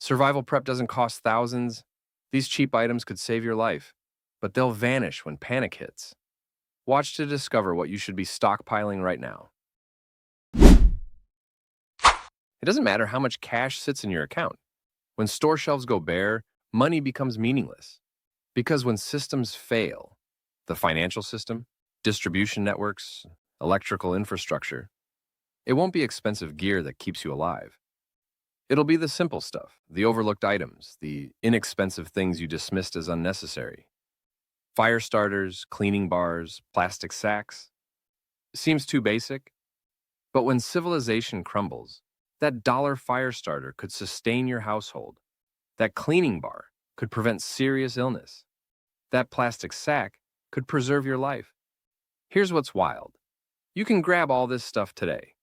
Survival prep doesn't cost thousands. These cheap items could save your life, but they'll vanish when panic hits. Watch to discover what you should be stockpiling right now. It doesn't matter how much cash sits in your account. When store shelves go bare, money becomes meaningless. Because when systems fail, the financial system, distribution networks, electrical infrastructure, it won't be expensive gear that keeps you alive. It'll be the simple stuff, the overlooked items, the inexpensive things you dismissed as unnecessary. Fire starters, cleaning bars, plastic sacks. Seems too basic, but when civilization crumbles, that dollar fire starter could sustain your household. That cleaning bar could prevent serious illness. That plastic sack could preserve your life. Here's what's wild. You can grab all this stuff today.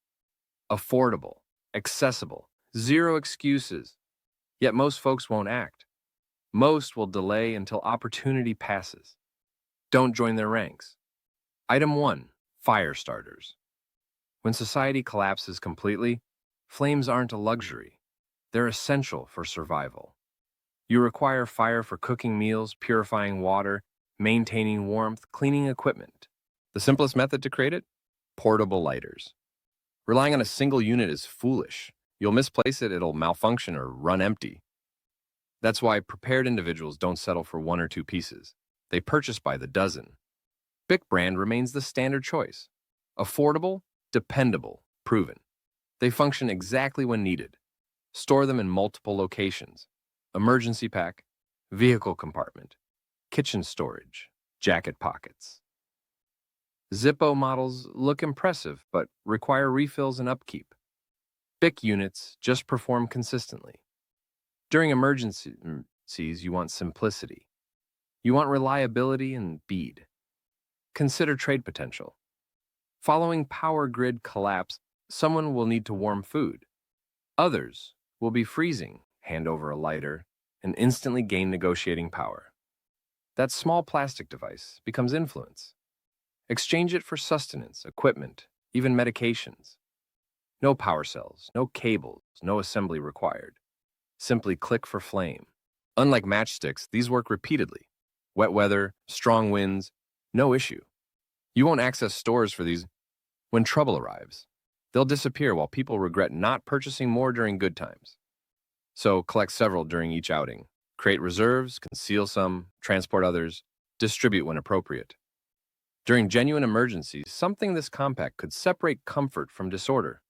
Affordable, accessible, zero excuses. Yet most folks won't act. Most will delay until opportunity passes. Don't join their ranks. Item 1. Fire starters. When society collapses completely, flames aren't a luxury. They're essential for survival. You require fire for cooking meals, purifying water, maintaining warmth, cleaning equipment. The simplest method to create it? Portable lighters. Relying on a single unit is foolish. You'll misplace it, it'll malfunction or run empty. That's why prepared individuals don't settle for one or two pieces. They purchase by the dozen. Bic brand remains the standard choice. Affordable, dependable, proven. They function exactly when needed. Store them in multiple locations. Emergency pack, vehicle compartment, kitchen storage, jacket pockets. Zippo models look impressive but require refills and upkeep. Bic units just perform consistently. During emergencies, you want simplicity. You want reliability and speed. Consider trade potential. Following power grid collapse, someone will need to warm food. Others will be freezing, hand over a lighter, and instantly gain negotiating power. That small plastic device becomes influence. Exchange it for sustenance, equipment, even medications. No power cells, no cables, no assembly required. Simply click for flame. Unlike matchsticks, these work repeatedly. Wet weather, strong winds, no issue. You won't access stores for these when trouble arrives. They'll disappear while people regret not purchasing more during good times. So collect several during each outing. Create reserves, conceal some, transport others, distribute when appropriate. During genuine emergencies, something this compact could separate comfort from disorder.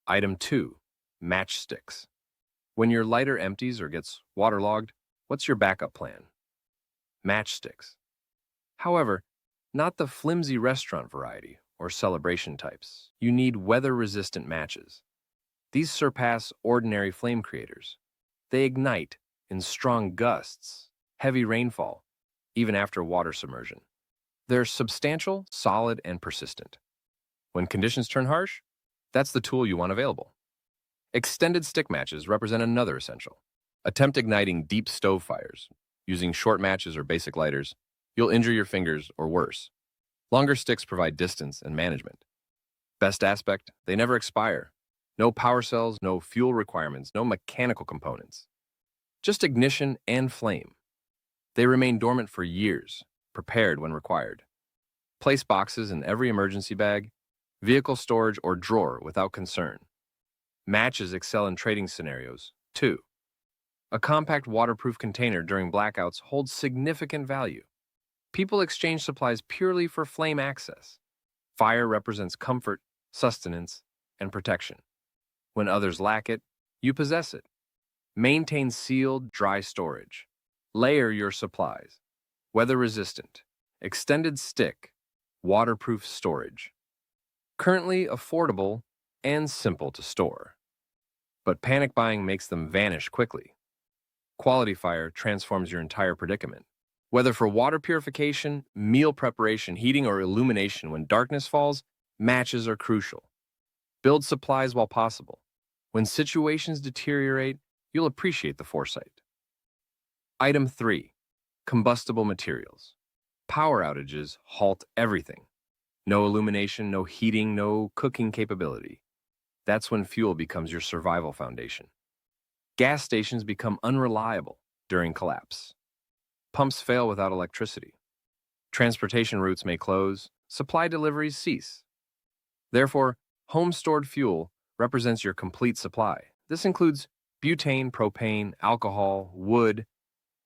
Item 2. Matchsticks. When your lighter empties or gets waterlogged, what's your backup plan? Matchsticks. However, not the flimsy restaurant variety or celebration types. You need weather-resistant matches. These surpass ordinary flame creators. They ignite in strong gusts, heavy rainfall, even after water submersion. They're substantial, solid, and persistent. When conditions turn harsh, that's the tool you want available. Extended stick matches represent another essential. Attempt igniting deep stove fires. Using short matches or basic lighters, you'll injure your fingers or worse. Longer sticks provide distance and management. Best aspect, they never expire. No power cells, no fuel requirements, no mechanical components. Just ignition and flame. They remain dormant for years, prepared when required. Place boxes in every emergency bag, vehicle storage, or drawer without concern. Matches excel in trading scenarios, too. A compact waterproof container during blackouts holds significant value. People exchange supplies purely for flame access. Fire represents comfort, sustenance, and protection. When others lack it, you possess it. Maintain sealed, dry storage. Layer your supplies. Weather-resistant, extended stick, waterproof storage. Currently affordable and simple to store. But panic buying makes them vanish quickly. Quality fire transforms your entire predicament. Whether for water purification, meal preparation, heating, or illumination when darkness falls, matches are crucial. Build supplies while possible. When situations deteriorate, you'll appreciate the foresight. Item 3. Combustible materials. Power outages halt everything. No illumination, no heating, no cooking capability. That's when fuel becomes your survival foundation. Gas stations become unreliable during collapse. Pumps fail without electricity. Transportation routes may close. Supply deliveries cease. Therefore, home-stored fuel represents your complete supply. This includes butane, propane, alcohol, wood,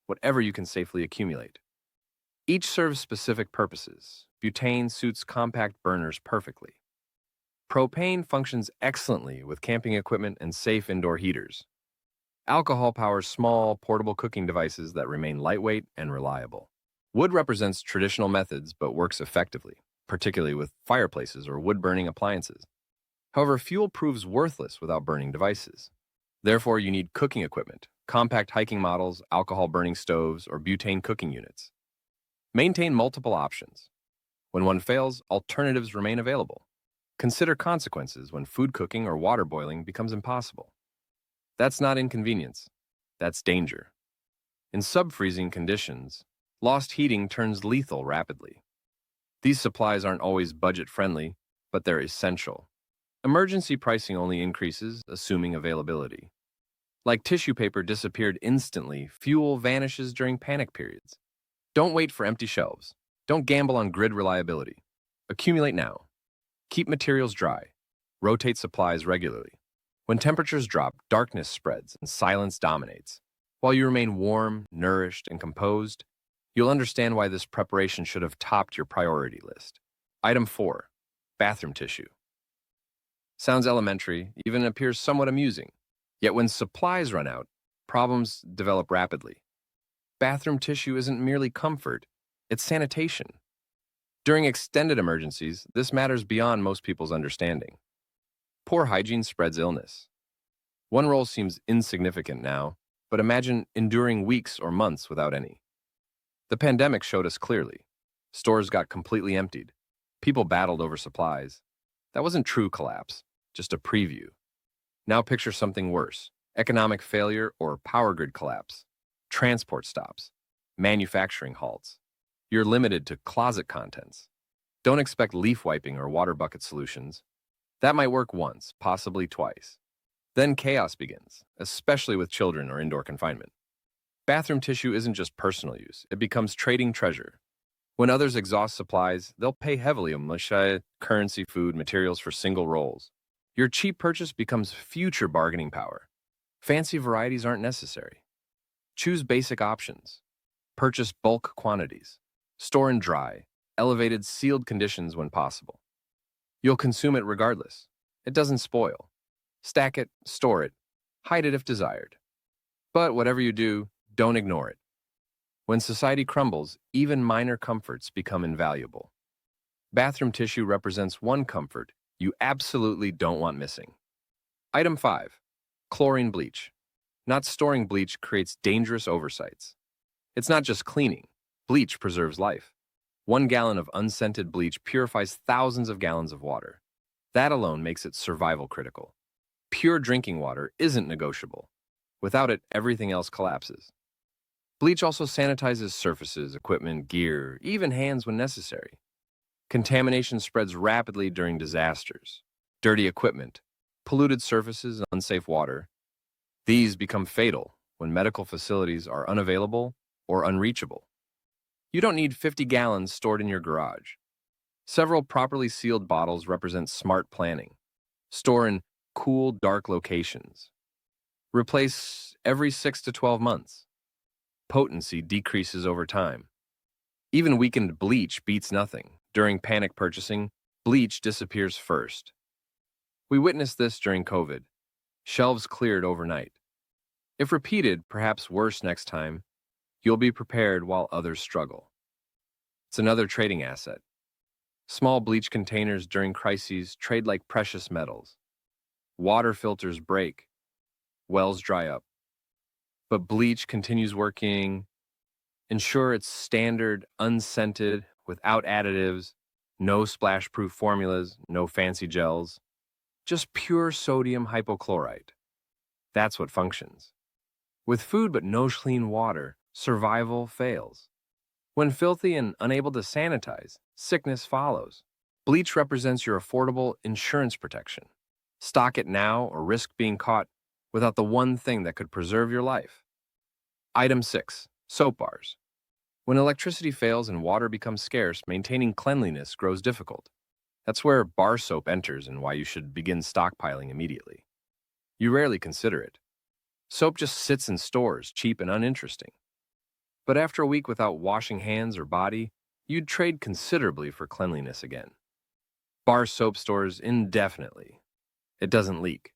whatever you can safely accumulate. Each serves specific purposes. Butane suits compact burners perfectly. Propane functions excellently with camping equipment and safe indoor heaters. Alcohol powers small, portable cooking devices that remain lightweight and reliable. Wood represents traditional methods but works effectively, particularly with fireplaces or wood-burning appliances. However, fuel proves worthless without burning devices. Therefore, you need cooking equipment, compact hiking models, alcohol-burning stoves, or butane cooking units. Maintain multiple options. When one fails, alternatives remain available. Consider consequences when food cooking or water boiling becomes impossible. That's not inconvenience. That's danger. In sub-freezing conditions, lost heating turns lethal rapidly. These supplies aren't always budget-friendly, but they're essential. Emergency pricing only increases, assuming availability. Like tissue paper disappeared instantly, fuel vanishes during panic periods. Don't wait for empty shelves. Don't gamble on grid reliability. Accumulate now. Keep materials dry. Rotate supplies regularly. When temperatures drop, darkness spreads and silence dominates. While you remain warm, nourished, and composed, you'll understand why this preparation should have topped your priority list. Item 4. Bathroom tissue. Sounds elementary, even appears somewhat amusing. Yet when supplies run out, problems develop rapidly. Bathroom tissue isn't merely comfort, it's sanitation. During extended emergencies, this matters beyond most people's understanding. Poor hygiene spreads illness. One roll seems insignificant now, but imagine enduring weeks or months without any. The pandemic showed us clearly. Stores got completely emptied. People battled over supplies. That wasn't true collapse, just a preview. Now picture something worse: economic failure or power grid collapse, transport stops, manufacturing halts. You're limited to closet contents. Don't expect leaf wiping or water bucket solutions. That might work once, possibly twice. Then chaos begins, especially with children or indoor confinement. Bathroom tissue isn't just personal use, it becomes trading treasure. When others exhaust supplies, they'll pay heavily on currency, food, materials for single rolls. Your cheap purchase becomes future bargaining power. Fancy varieties aren't necessary. Choose basic options. Purchase bulk quantities. Store and dry, elevated sealed conditions when possible. You'll consume it regardless. It doesn't spoil. Stack it, store it, hide it if desired. But whatever you do, don't ignore it. When society crumbles, even minor comforts become invaluable. Bathroom tissue represents one comfort you absolutely don't want missing. Item 5. Chlorine bleach. Not storing bleach creates dangerous oversights. It's not just cleaning. Bleach preserves life. 1 gallon of unscented bleach purifies thousands of gallons of water. That alone makes it survival critical. Pure drinking water isn't negotiable. Without it, everything else collapses. Bleach also sanitizes surfaces, equipment, gear, even hands when necessary. Contamination spreads rapidly during disasters. Dirty equipment, polluted surfaces, and unsafe water. These become fatal when medical facilities are unavailable or unreachable. You don't need 50 gallons stored in your garage. Several properly sealed bottles represent smart planning. Store in cool, dark locations. Replace every 6 to 12 months. Potency decreases over time. Even weakened bleach beats nothing. During panic purchasing, bleach disappears first. We witnessed this during COVID. Shelves cleared overnight. If repeated, perhaps worse next time, you'll be prepared while others struggle. It's another trading asset. Small bleach containers during crises trade like precious metals. Water filters break. Wells dry up. But bleach continues working. Ensure it's standard, unscented, without additives, no splash-proof formulas, no fancy gels. Just pure sodium hypochlorite. That's what functions. With food but no clean water, survival fails. When filthy and unable to sanitize, sickness follows. Bleach represents your affordable insurance protection. Stock it now or risk being caught without the one thing that could preserve your life. Item 6. Soap bars. When electricity fails and water becomes scarce, maintaining cleanliness grows difficult. That's where bar soap enters and why you should begin stockpiling immediately. You rarely consider it. Soap just sits in stores, cheap and uninteresting. But after a week without washing hands or body, you'd trade considerably for cleanliness again. Bar soap stores indefinitely. It doesn't leak.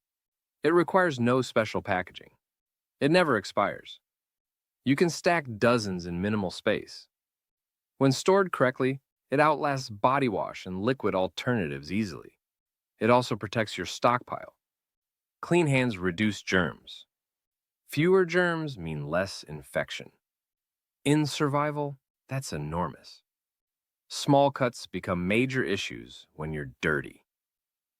It requires no special packaging. It never expires. You can stack dozens in minimal space. When stored correctly, it outlasts body wash and liquid alternatives easily. It also protects your stockpile. Clean hands reduce germs. Fewer germs mean less infection. In survival, that's enormous. Small cuts become major issues when you're dirty.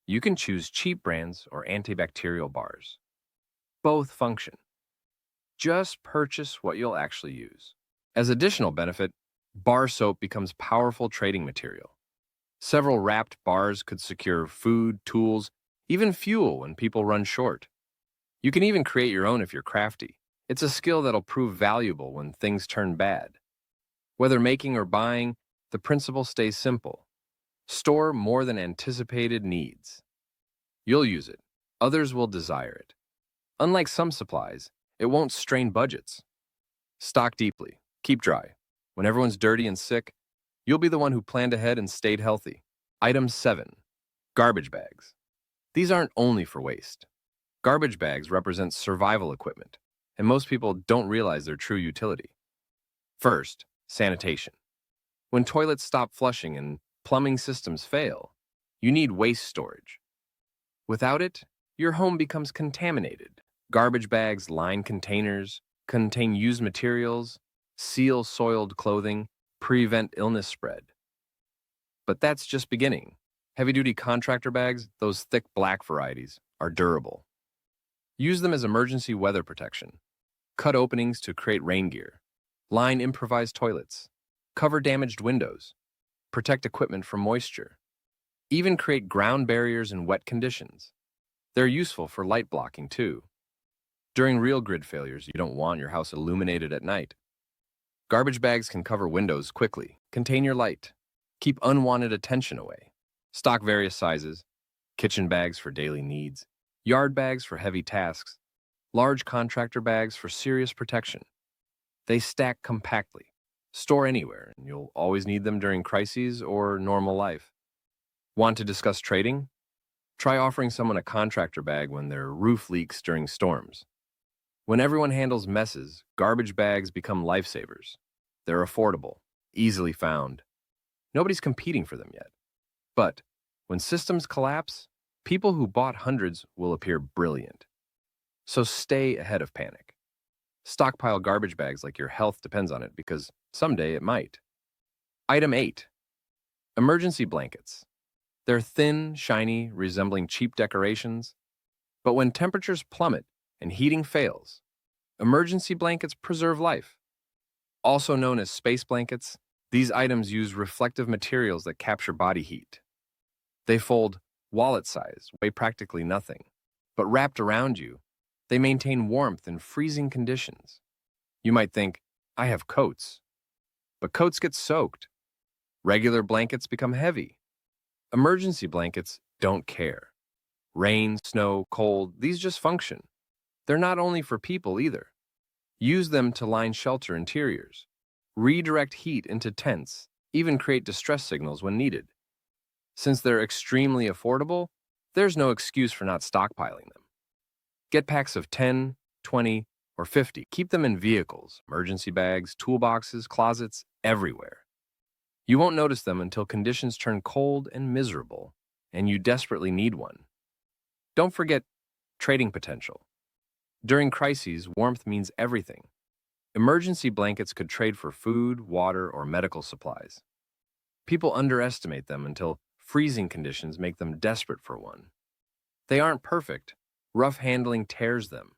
You can choose cheap brands or antibacterial bars. Both function. Just purchase what you'll actually use. As additional benefit, bar soap becomes powerful trading material. Several wrapped bars could secure food, tools, even fuel when people run short. You can even create your own if you're crafty. It's a skill that'll prove valuable when things turn bad. Whether making or buying, the principle stays simple. Store more than anticipated needs. You'll use it. Others will desire it. Unlike some supplies, it won't strain budgets. Stock deeply. Keep dry. When everyone's dirty and sick, you'll be the one who planned ahead and stayed healthy. Item 7. Garbage bags. These aren't only for waste. Garbage bags represent survival equipment, and most people don't realize their true utility. First, sanitation. When toilets stop flushing and plumbing systems fail, you need waste storage. Without it, your home becomes contaminated. Garbage bags line containers, contain used materials, seal soiled clothing, prevent illness spread. But that's just beginning. Heavy-duty contractor bags, those thick black varieties, are durable. Use them as emergency weather protection. Cut openings to create rain gear. Line improvised toilets. Cover damaged windows. Protect equipment from moisture. Even create ground barriers in wet conditions. They're useful for light blocking, too. During real grid failures, you don't want your house illuminated at night. Garbage bags can cover windows quickly, contain your light, keep unwanted attention away. Stock various sizes, kitchen bags for daily needs, yard bags for heavy tasks, large contractor bags for serious protection. They stack compactly. Store anywhere, and you'll always need them during crises or normal life. Want to discuss trading? Try offering someone a contractor bag when their roof leaks during storms. When everyone handles messes, garbage bags become lifesavers. They're affordable, easily found. Nobody's competing for them yet. But when systems collapse, people who bought hundreds will appear brilliant. So stay ahead of panic. Stockpile garbage bags like your health depends on it, because someday it might. Item 8. Emergency blankets. They're thin, shiny, resembling cheap decorations. But when temperatures plummet and heating fails, emergency blankets preserve life. Also known as space blankets, these items use reflective materials that capture body heat. They fold wallet size, weigh practically nothing, but wrapped around you, they maintain warmth in freezing conditions. You might think, I have coats. But coats get soaked. Regular blankets become heavy. Emergency blankets don't care. Rain, snow, cold, these just function. They're not only for people either. Use them to line shelter interiors, redirect heat into tents, even create distress signals when needed. Since they're extremely affordable, there's no excuse for not stockpiling them. Get packs of 10, 20, or 50. Keep them in vehicles, emergency bags, toolboxes, closets, everywhere. You won't notice them until conditions turn cold and miserable, and you desperately need one. Don't forget trading potential. During crises, warmth means everything. Emergency blankets could trade for food, water, or medical supplies. People underestimate them until freezing conditions make them desperate for one. They aren't perfect. Rough handling tears them.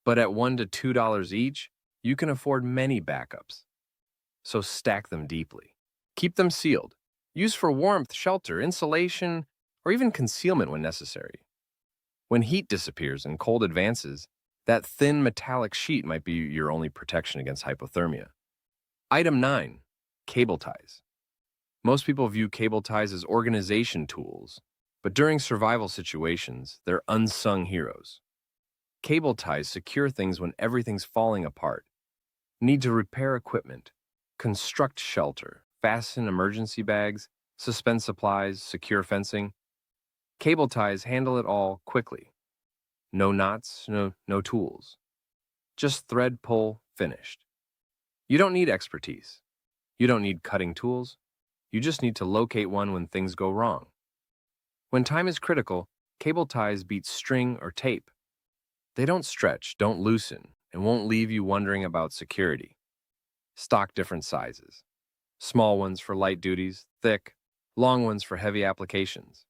But at $1 to $2 each, you can afford many backups. So stack them deeply. Keep them sealed. Use for warmth, shelter, insulation, or even concealment when necessary. When heat disappears and cold advances, that thin metallic sheet might be your only protection against hypothermia. Item 9. Cable ties. Most people view cable ties as organization tools, but during survival situations, they're unsung heroes. Cable ties secure things when everything's falling apart. Need to repair equipment, construct shelter, fasten emergency bags, suspend supplies, secure fencing. Cable ties handle it all quickly. No knots, no tools. Just thread pull, finished. You don't need expertise. You don't need cutting tools. You just need to locate one when things go wrong. When time is critical, cable ties beat string or tape. They don't stretch, don't loosen, and won't leave you wondering about security. Stock different sizes. Small ones for light duties, thick, long ones for heavy applications.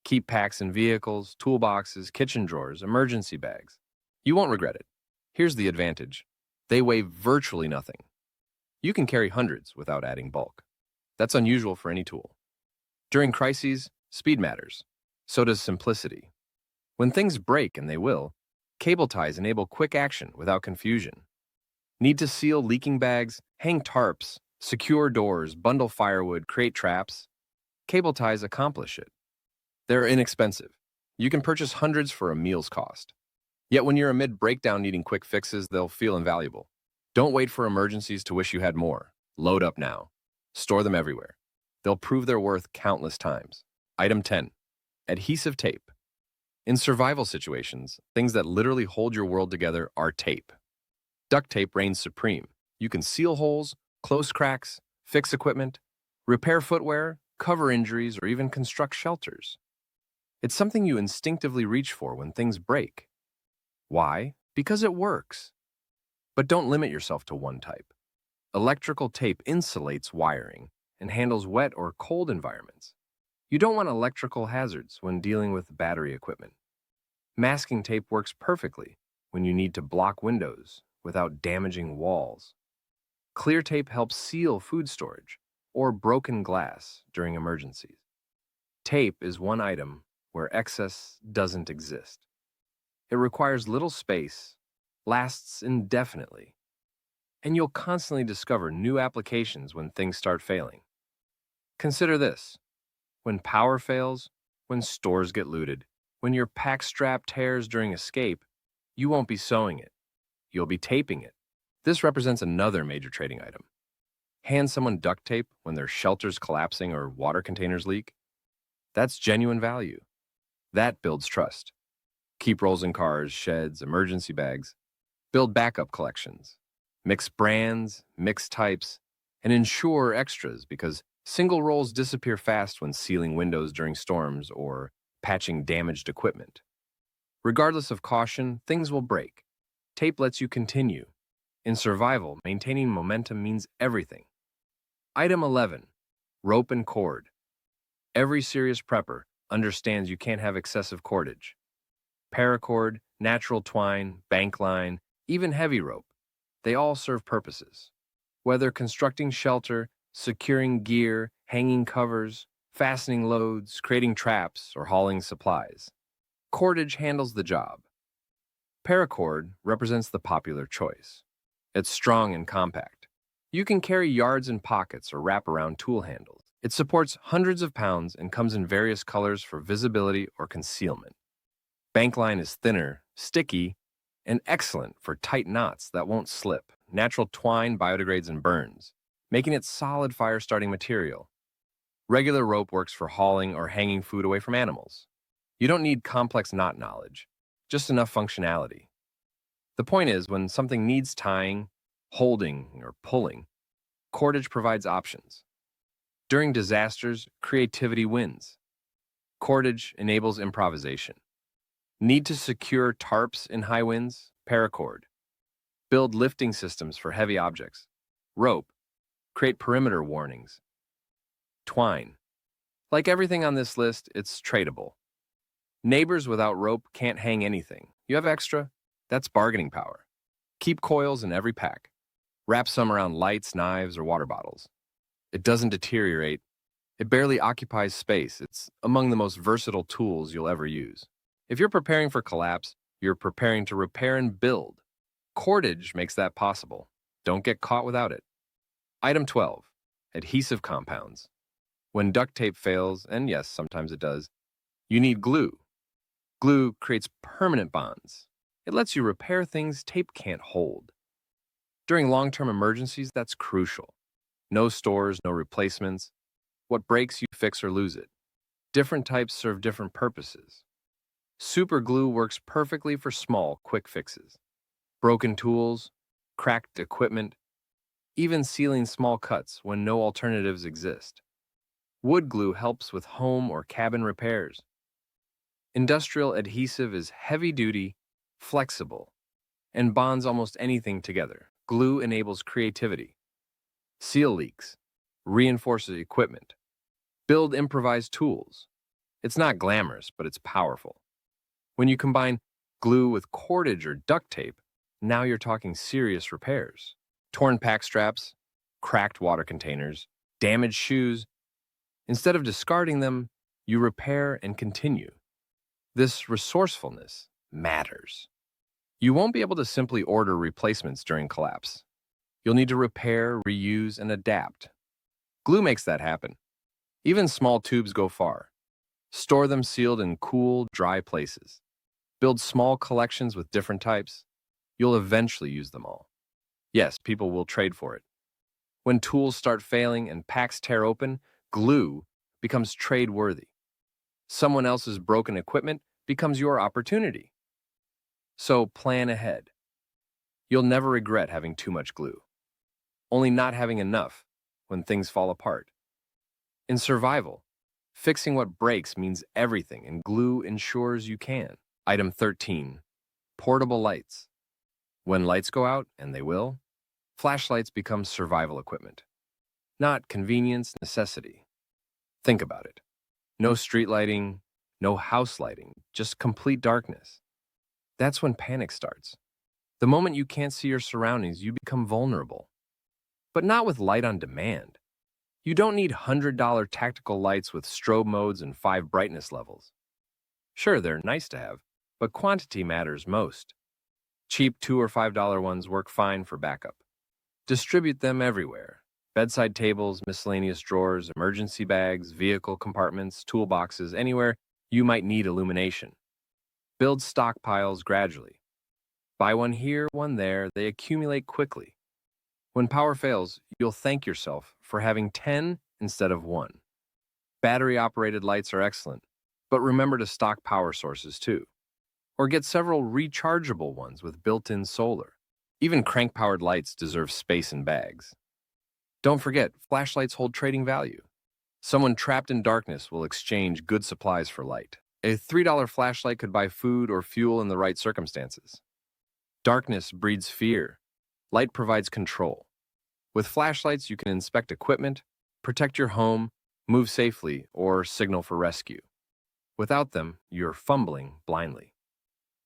Keep packs in vehicles, toolboxes, kitchen drawers, emergency bags. You won't regret it. Here's the advantage. They weigh virtually nothing. You can carry hundreds without adding bulk. That's unusual for any tool. During crises, speed matters. So does simplicity. When things break, and they will, cable ties enable quick action without confusion. Need to seal leaking bags, hang tarps, secure doors, bundle firewood, create traps? Cable ties accomplish it. They're inexpensive. You can purchase hundreds for a meal's cost. Yet when you're amid breakdown needing quick fixes, they'll feel invaluable. Don't wait for emergencies to wish you had more. Load up now. Store them everywhere. They'll prove their worth countless times. Item 10. Adhesive tape. In survival situations, things that literally hold your world together are tape. Duct tape reigns supreme. You can seal holes, close cracks, fix equipment, repair footwear, cover injuries, or even construct shelters. It's something you instinctively reach for when things break. Why? Because it works. But don't limit yourself to one type. Electrical tape insulates wiring and handles wet or cold environments. You don't want electrical hazards when dealing with battery equipment. Masking tape works perfectly when you need to block windows without damaging walls. Clear tape helps seal food storage or broken glass during emergencies. Tape is one item where excess doesn't exist. It requires little space, lasts indefinitely, and you'll constantly discover new applications when things start failing. Consider this. When power fails, when stores get looted, when your pack strap tears during escape, you won't be sewing it. You'll be taping it. This represents another major trading item. Hand someone duct tape when their shelter's collapsing or water containers leak. That's genuine value. That builds trust. Keep rolls in cars, sheds, emergency bags. Build backup collections. Mix brands, mix types, and ensure extras because single rolls disappear fast when sealing windows during storms or patching damaged equipment. Regardless of caution, things will break. Tape lets you continue. In survival, maintaining momentum means everything. Item 11. Rope and cord. Every serious prepper understands you can't have excessive cordage. Paracord, natural twine, bank line, even heavy rope. They all serve purposes. Whether constructing shelter, securing gear, hanging covers, fastening loads, creating traps, or hauling supplies, cordage handles the job. Paracord represents the popular choice. It's strong and compact. You can carry yards in pockets or wrap around tool handles. It supports hundreds of pounds and comes in various colors for visibility or concealment. Bankline is thinner, sticky, and excellent for tight knots that won't slip. Natural twine biodegrades and burns, making it solid fire-starting material. Regular rope works for hauling or hanging food away from animals. You don't need complex knot knowledge, just enough functionality. The point is, when something needs tying, holding, or pulling, cordage provides options. During disasters, creativity wins. Cordage enables improvisation. Need to secure tarps in high winds? Paracord. Build lifting systems for heavy objects. Rope. Create perimeter warnings. Twine. Like everything on this list, it's tradable. Neighbors without rope can't hang anything. You have extra? That's bargaining power. Keep coils in every pack. Wrap some around lights, knives, or water bottles. It doesn't deteriorate. It barely occupies space. It's among the most versatile tools you'll ever use. If you're preparing for collapse, you're preparing to repair and build. Cordage makes that possible. Don't get caught without it. Item 12. Adhesive compounds. When duct tape fails, and yes, sometimes it does, you need glue. Glue creates permanent bonds. It lets you repair things tape can't hold. During long-term emergencies, that's crucial. No stores, no replacements. What breaks, you fix or lose it. Different types serve different purposes. Super glue works perfectly for small, quick fixes. Broken tools, cracked equipment, even sealing small cuts when no alternatives exist. Wood glue helps with home or cabin repairs. Industrial adhesive is heavy-duty, flexible, and bonds almost anything together. Glue enables creativity. Seal leaks, reinforces equipment, build improvised tools. It's not glamorous, but it's powerful. When you combine glue with cordage or duct tape, now you're talking serious repairs. Torn pack straps, cracked water containers, damaged shoes. Instead of discarding them, you repair and continue. This resourcefulness matters. You won't be able to simply order replacements during collapse. You'll need to repair, reuse, and adapt. Glue makes that happen. Even small tubes go far. Store them sealed in cool, dry places. Build small collections with different types. You'll eventually use them all. Yes, people will trade for it. When tools start failing and packs tear open, glue becomes trade-worthy. Someone else's broken equipment becomes your opportunity. So plan ahead. You'll never regret having too much glue. Only not having enough when things fall apart. In survival, fixing what breaks means everything, and glue ensures you can. Item 13. Portable lights. When lights go out, and they will, flashlights become survival equipment. Not convenience, necessity. Think about it. No street lighting, no house lighting, just complete darkness. That's when panic starts. The moment you can't see your surroundings, you become vulnerable. But not with light on demand. You don't need $100 tactical lights with strobe modes and 5 brightness levels. Sure, they're nice to have, but quantity matters most. Cheap $2 or $5 ones work fine for backup. Distribute them everywhere. Bedside tables, miscellaneous drawers, emergency bags, vehicle compartments, toolboxes, anywhere you might need illumination. Build stockpiles gradually. Buy one here, one there, they accumulate quickly. When power fails, you'll thank yourself for having 10 instead of 1. Battery-operated lights are excellent, but remember to stock power sources too. Or get several rechargeable ones with built-in solar. Even crank-powered lights deserve space in bags. Don't forget, flashlights hold trading value. Someone trapped in darkness will exchange good supplies for light. A $3 flashlight could buy food or fuel in the right circumstances. Darkness breeds fear. Light provides control. With flashlights, you can inspect equipment, protect your home, move safely, or signal for rescue. Without them, you're fumbling blindly.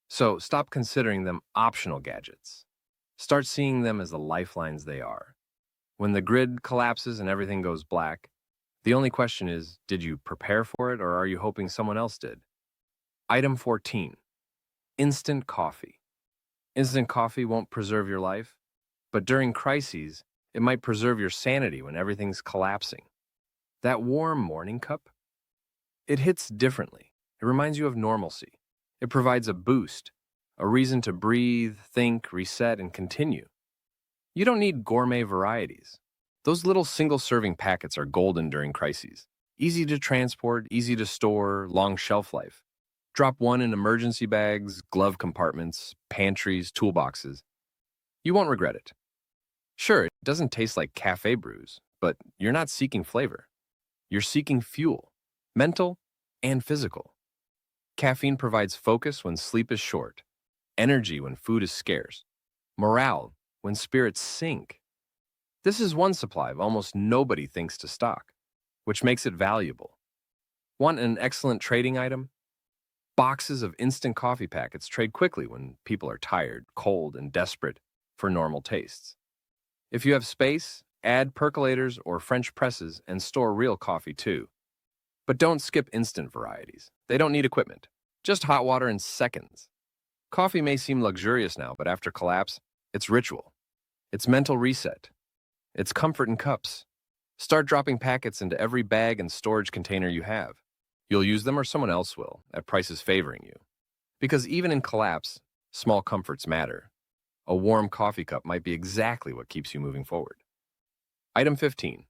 So stop considering them optional gadgets. Start seeing them as the lifelines they are. When the grid collapses and everything goes black, the only question is, did you prepare for it or are you hoping someone else did? Item 14. Instant coffee. Instant coffee won't preserve your life, but during crises, it might preserve your sanity when everything's collapsing. That warm morning cup? It hits differently. It reminds you of normalcy. It provides a boost, a reason to breathe, think, reset, and continue. You don't need gourmet varieties. Those little single-serving packets are golden during crises. Easy to transport, easy to store, long shelf life. Drop one in emergency bags, glove compartments, pantries, toolboxes. You won't regret it. Sure, it doesn't taste like cafe brews, but you're not seeking flavor. You're seeking fuel, mental and physical. Caffeine provides focus when sleep is short, energy when food is scarce, morale when spirits sink. This is one supply of almost nobody thinks to stock, which makes it valuable. Want an excellent trading item? Boxes of instant coffee packets trade quickly when people are tired, cold, and desperate for normal tastes. If you have space, add percolators or French presses and store real coffee too. But don't skip instant varieties. They don't need equipment. Just hot water in seconds. Coffee may seem luxurious now, but after collapse, it's ritual. It's mental reset. It's comfort in cups. Start dropping packets into every bag and storage container you have. You'll use them or someone else will, at prices favoring you. Because even in collapse, small comforts matter. A warm coffee cup might be exactly what keeps you moving forward. Item 15.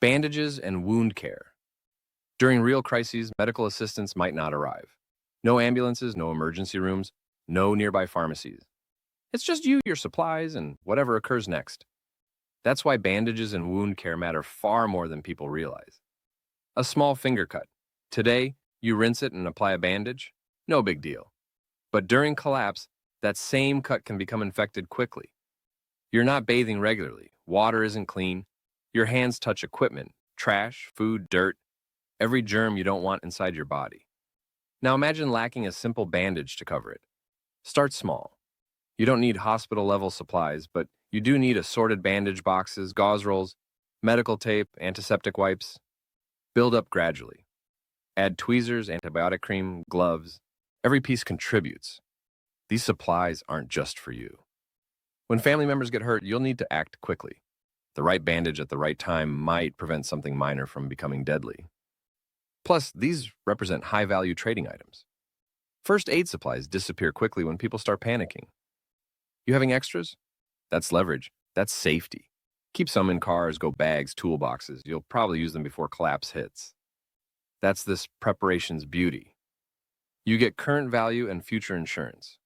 Bandages and wound care. During real crises, medical assistance might not arrive. No ambulances, no emergency rooms, no nearby pharmacies. It's just you, your supplies, and whatever occurs next. That's why bandages and wound care matter far more than people realize. A small finger cut. Today, you rinse it and apply a bandage. No big deal. But during collapse, that same cut can become infected quickly. You're not bathing regularly. Water isn't clean. Your hands touch equipment, trash, food, dirt, every germ you don't want inside your body. Now imagine lacking a simple bandage to cover it. Start small. You don't need hospital-level supplies, but you do need assorted bandage boxes, gauze rolls, medical tape, antiseptic wipes. Build up gradually. Add tweezers, antibiotic cream, gloves. Every piece contributes. These supplies aren't just for you. When family members get hurt, you'll need to act quickly. The right bandage at the right time might prevent something minor from becoming deadly. Plus, these represent high-value trading items. First aid supplies disappear quickly when people start panicking. You having extras? That's leverage. That's safety. Keep some in cars, go bags, toolboxes. You'll probably use them before collapse hits. That's this preparation's beauty. You get current value and future insurance.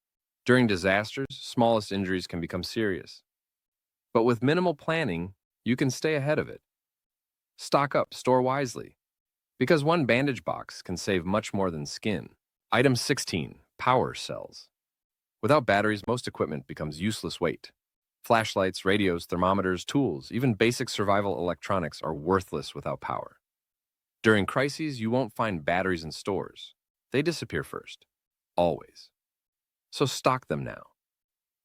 During disasters, smallest injuries can become serious. But with minimal planning, you can stay ahead of it. Stock up, store wisely. Because one bandage box can save much more than skin. Item 16, power cells. Without batteries, most equipment becomes useless weight. Flashlights, radios, thermometers, tools, even basic survival electronics are worthless without power. During crises, you won't find batteries in stores. They disappear first. Always. So stock them now.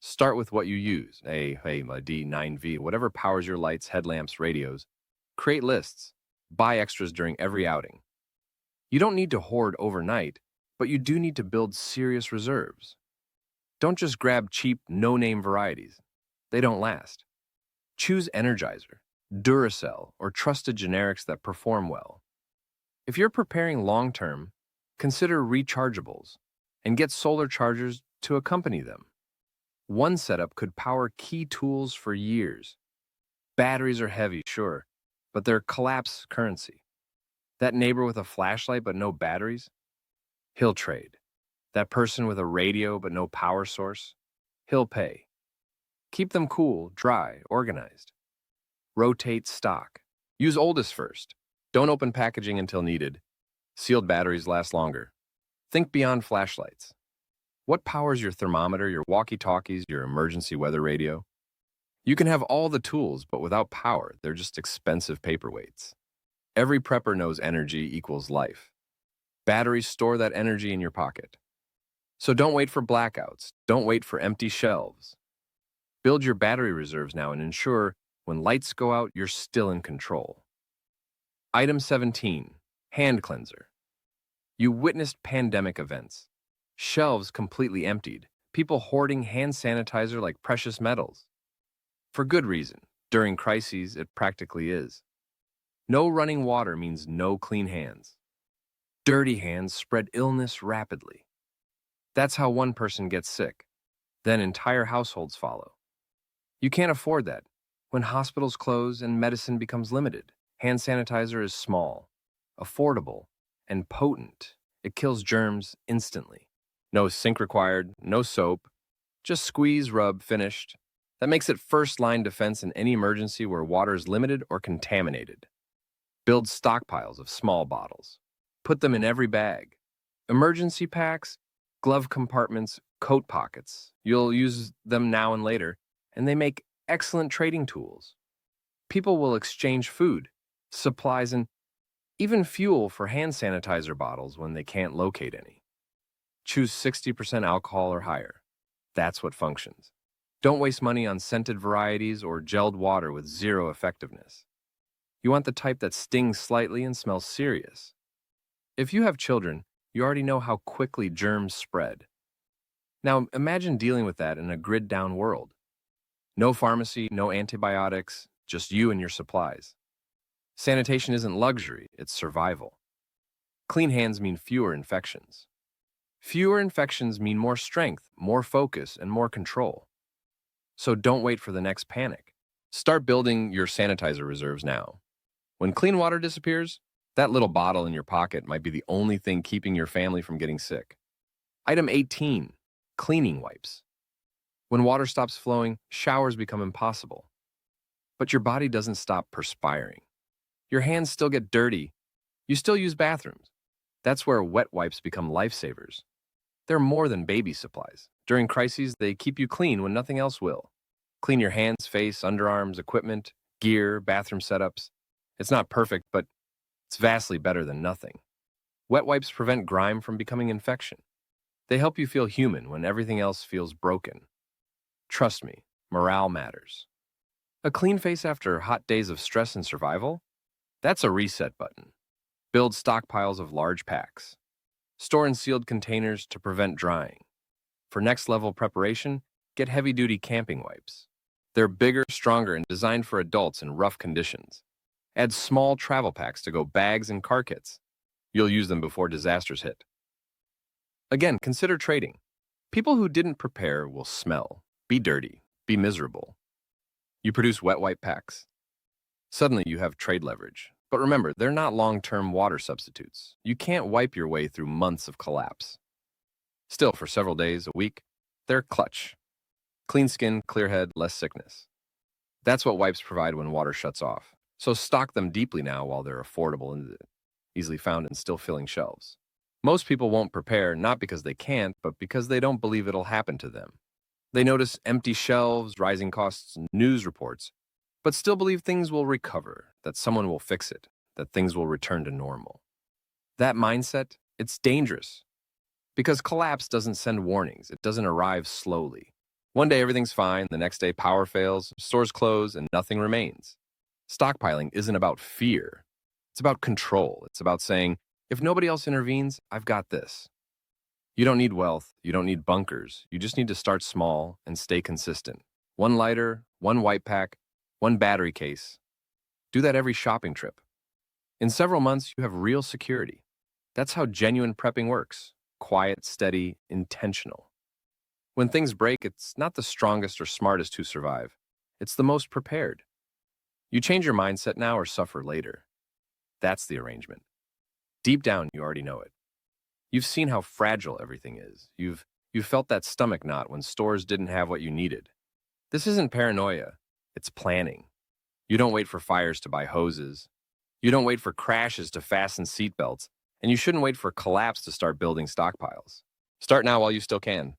Start with what you use, a D9V, whatever powers your lights, headlamps, radios. Create lists. Buy extras during every outing. You don't need to hoard overnight, but you do need to build serious reserves. Don't just grab cheap, no-name varieties. They don't last. Choose Energizer, Duracell, or trusted generics that perform well. If you're preparing long-term, consider rechargeables and get solar chargers to accompany them. One setup could power key tools for years. Batteries are heavy, sure, but they're collapse currency. That neighbor with a flashlight but no batteries? He'll trade. That person with a radio but no power source? He'll pay. Keep them cool, dry, organized. Rotate stock. Use oldest first. Don't open packaging until needed. Sealed batteries last longer. Think beyond flashlights. What powers your thermometer, your walkie-talkies, your emergency weather radio? You can have all the tools, but without power, they're just expensive paperweights. Every prepper knows energy equals life. Batteries store that energy in your pocket. So don't wait for blackouts. Don't wait for empty shelves. Build your battery reserves now and ensure when lights go out, you're still in control. Item 17, hand cleanser. You witnessed pandemic events. Shelves completely emptied. People hoarding hand sanitizer like precious metals. For good reason. During crises, it practically is. No running water means no clean hands. Dirty hands spread illness rapidly. That's how one person gets sick. Then entire households follow. You can't afford that. When hospitals close and medicine becomes limited, hand sanitizer is small, affordable, and potent. It kills germs instantly. No sink required, no soap. Just squeeze, rub, finished. That makes it first-line defense in any emergency where water is limited or contaminated. Build stockpiles of small bottles. Put them in every bag. Emergency packs, glove compartments, coat pockets. You'll use them now and later, and they make excellent trading tools. People will exchange food, supplies, and even fuel for hand sanitizer bottles when they can't locate any. Choose 60% alcohol or higher. That's what functions. Don't waste money on scented varieties or gelled water with zero effectiveness. You want the type that stings slightly and smells serious. If you have children, you already know how quickly germs spread. Now, imagine dealing with that in a grid-down world. No pharmacy, no antibiotics, just you and your supplies. Sanitation isn't luxury, it's survival. Clean hands mean fewer infections. Fewer infections mean more strength, more focus, and more control. So don't wait for the next panic. Start building your sanitizer reserves now. When clean water disappears, that little bottle in your pocket might be the only thing keeping your family from getting sick. Item 18, cleaning wipes. When water stops flowing, showers become impossible. But your body doesn't stop perspiring. Your hands still get dirty. You still use bathrooms. That's where wet wipes become lifesavers. They're more than baby supplies. During crises, they keep you clean when nothing else will. Clean your hands, face, underarms, equipment, gear, bathroom setups. It's not perfect, but it's vastly better than nothing. Wet wipes prevent grime from becoming infection. They help you feel human when everything else feels broken. Trust me, morale matters. A clean face after hot days of stress and survival? That's a reset button. Build stockpiles of large packs. Store in sealed containers to prevent drying. For next-level preparation, get heavy-duty camping wipes. They're bigger, stronger, and designed for adults in rough conditions. Add small travel packs to go bags and car kits. You'll use them before disasters hit. Again, consider trading. People who didn't prepare will smell, be dirty, be miserable. You produce wet wipe packs. Suddenly you have trade leverage. But remember, they're not long-term water substitutes. You can't wipe your way through months of collapse. Still, for several days, a week, they're clutch. Clean skin, clear head, less sickness. That's what wipes provide when water shuts off. So stock them deeply now while they're affordable and easily found and still filling shelves. Most people won't prepare not because they can't, but because they don't believe it'll happen to them. They notice empty shelves, rising costs, and news reports, but still believe things will recover, that someone will fix it, that things will return to normal. That mindset, it's dangerous. Because collapse doesn't send warnings, it doesn't arrive slowly. One day everything's fine, the next day power fails, stores close, and nothing remains. Stockpiling isn't about fear. It's about control. It's about saying, if nobody else intervenes, I've got this. You don't need wealth, you don't need bunkers, you just need to start small and stay consistent. One lighter, one wipe pack, one battery case. Do that every shopping trip. In several months, you have real security. That's how genuine prepping works. Quiet, steady, intentional. When things break, it's not the strongest or smartest who survive. It's the most prepared. You change your mindset now or suffer later. That's the arrangement. Deep down, you already know it. You've seen how fragile everything is. You've felt that stomach knot when stores didn't have what you needed. This isn't paranoia. It's planning. You don't wait for fires to buy hoses. You don't wait for crashes to fasten seatbelts. And you shouldn't wait for collapse to start building stockpiles. Start now while you still can.